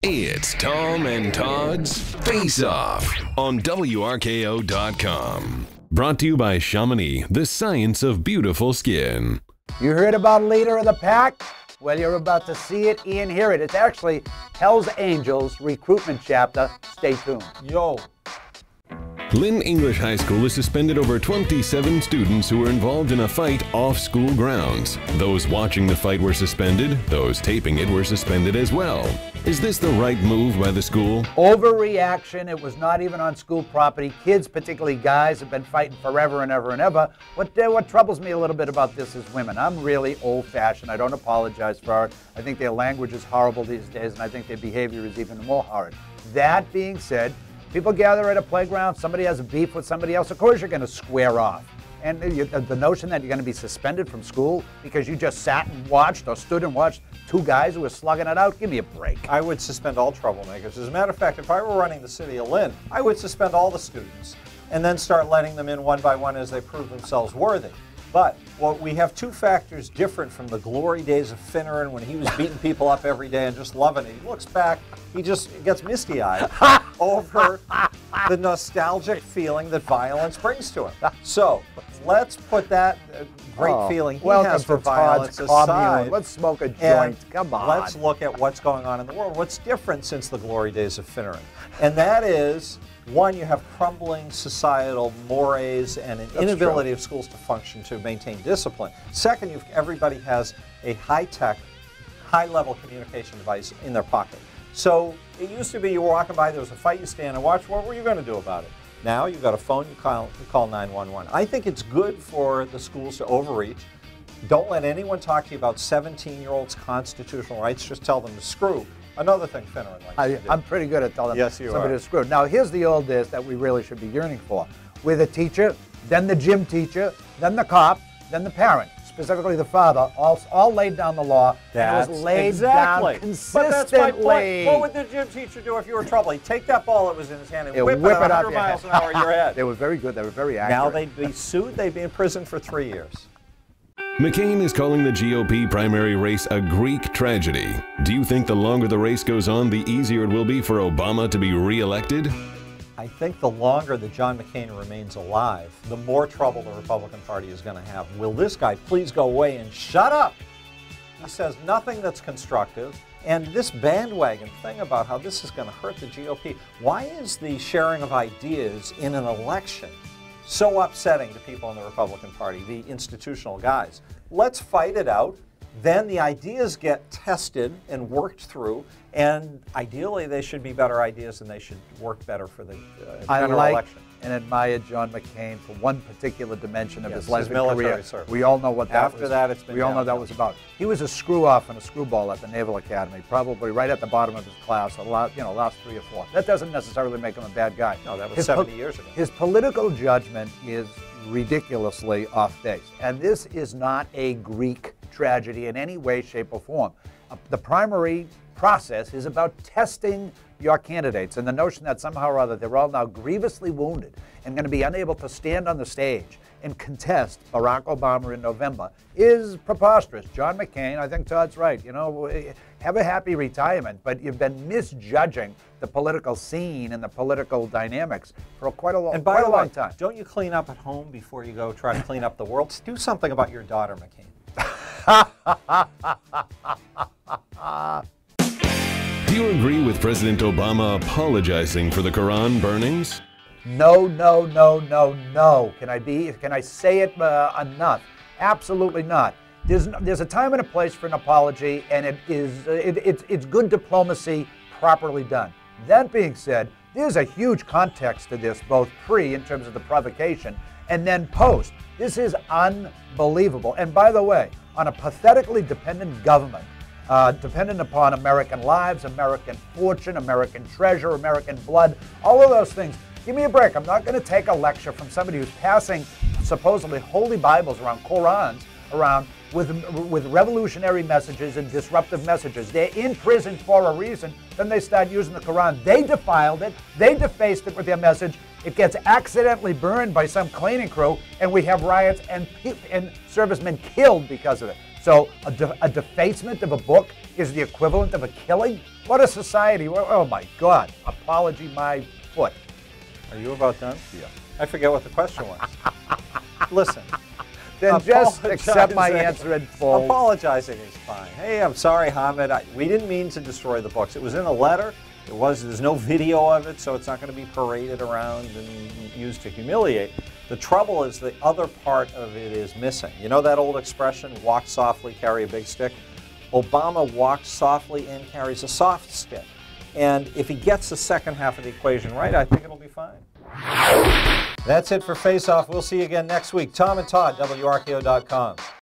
It's Tom and Todd's Face Off on WRKO.com. Brought to you by Chamonix, the science of beautiful skin. You heard about leader of the pack? Well, you're about to see it and hear it. It's actually Hell's Angels recruitment chapter. Stay tuned. Yo. Lynn English High School has suspended over 27 students who were involved in a fight off school grounds. Those watching the fight were suspended. Those taping it were suspended as well. Is this the right move by the school? Overreaction. It was not even on school property. Kids, particularly guys, have been fighting forever and ever and ever. What troubles me a little bit about this is women. I'm really old-fashioned. I don't apologize for it. I think their language is horrible these days, and I think their behavior is even more horrid. That being said, people gather at a playground, somebody has a beef with somebody else, of course you're going to square off. And the notion that you're going to be suspended from school because you just sat and watched or stood and watched two guys who were slugging it out, give me a break. I would suspend all troublemakers. As a matter of fact, if I were running the city of Lynn, I would suspend all the students and then start letting them in one by one as they prove themselves worthy. But we have two factors different from the glory days of Finneran when he was beating people up every day and just loving it. He looks back, he just gets misty-eyed over the nostalgic feeling that violence brings to him. So let's put that great feeling he has for violence aside. Let's smoke a joint. Come on. Let's look at what's going on in the world. What's different since the glory days of Finneran? And that is, one, you have crumbling societal mores and an inability of schools to function to maintain discipline. Second, everybody has a high-tech, high-level communication device in their pocket. So it used to be you were walking by, there was a fight, you stand and watch. What were you going to do about it? Now you've got a phone, you call 911. I think it's good for the schools to overreach. Don't let anyone talk to you about 17-year-olds' constitutional rights. Just tell them to screw. Another thing Finneran likes to do. I'm pretty good at telling somebody to screw. Now, here's the old days that we really should be yearning for. We're the teacher, then the gym teacher, then the cop, then the parent, specifically the father, all laid down the law. That's was laid down consistently. But that's my point. What would the gym teacher do if you were in trouble? He'd take that ball that was in his hand and whip it at 100 miles an hour at your head. They were very good. They were very accurate. Now they'd be sued. They'd be in prison for 3 years. McCain is calling the GOP primary race a Greek tragedy. Do you think the longer the race goes on, the easier it will be for Obama to be re-elected? I think the longer that John McCain remains alive, the more trouble the Republican Party is going to have. Will this guy please go away and shut up? He says nothing that's constructive. And this bandwagon thing about how this is going to hurt the GOP, why is the sharing of ideas in an election so upsetting to people in the Republican Party, the institutional guys? Let's fight it out. Then the ideas get tested and worked through, and ideally they should be better ideas and they should work better for the general election. And admire John McCain for one particular dimension of his life and military career. service. We all know what that was. After that, it's been we all know that was about. He was a screw-off and a screwball at the Naval Academy, probably right at the bottom of his class, last 3 or 4. That doesn't necessarily make him a bad guy. No, that was 70 years ago. His political judgment is ridiculously off base, and this is not a Greek tragedy in any way, shape, or form. The primary process is about testing your candidates, and the notion that somehow or other they're all now grievously wounded and going to be unable to stand on the stage and contest Barack Obama in November is preposterous. John McCain, I think Todd's right, have a happy retirement, but you've been misjudging the political scene and the political dynamics for quite a long time. Don't you clean up at home before you go try to clean up the world? Do something about your daughter, McCain. Do you agree with President Obama apologizing for the Quran burnings? No, no, no, no, no. Can I say it enough? Absolutely not. There's a time and a place for an apology, and it's good diplomacy properly done. That being said, there's a huge context to this, both pre in terms of the provocation and then post. This is unbelievable. And by the way, on a pathetically dependent government, dependent upon American lives, American fortune, American treasure, American blood, all of those things. Give me a break. I'm not going to take a lecture from somebody who's passing supposedly holy Bibles around, Qurans around, with revolutionary messages and disruptive messages. They're in prison for a reason. Then they start using the Quran. They defiled it. They defaced it with their message. It gets accidentally burned by some cleaning crew, and we have riots and servicemen killed because of it. So a defacement of a book is the equivalent of a killing? What a society. Oh my God. Apology my foot. Are you about done? Yeah. I forget what the question was. Listen. Then just accept my answer in full. Apologizing is fine. Hey, I'm sorry, Hamid. We didn't mean to destroy the books. It was in a letter. There's no video of it, so it's not going to be paraded around and used to humiliate. The trouble is the other part of it is missing. You know that old expression, walk softly, carry a big stick? Obama walks softly and carries a soft stick. And if he gets the second half of the equation right, I think it'll be fine. That's it for Face Off. We'll see you again next week. Tom and Todd, WRKO.com.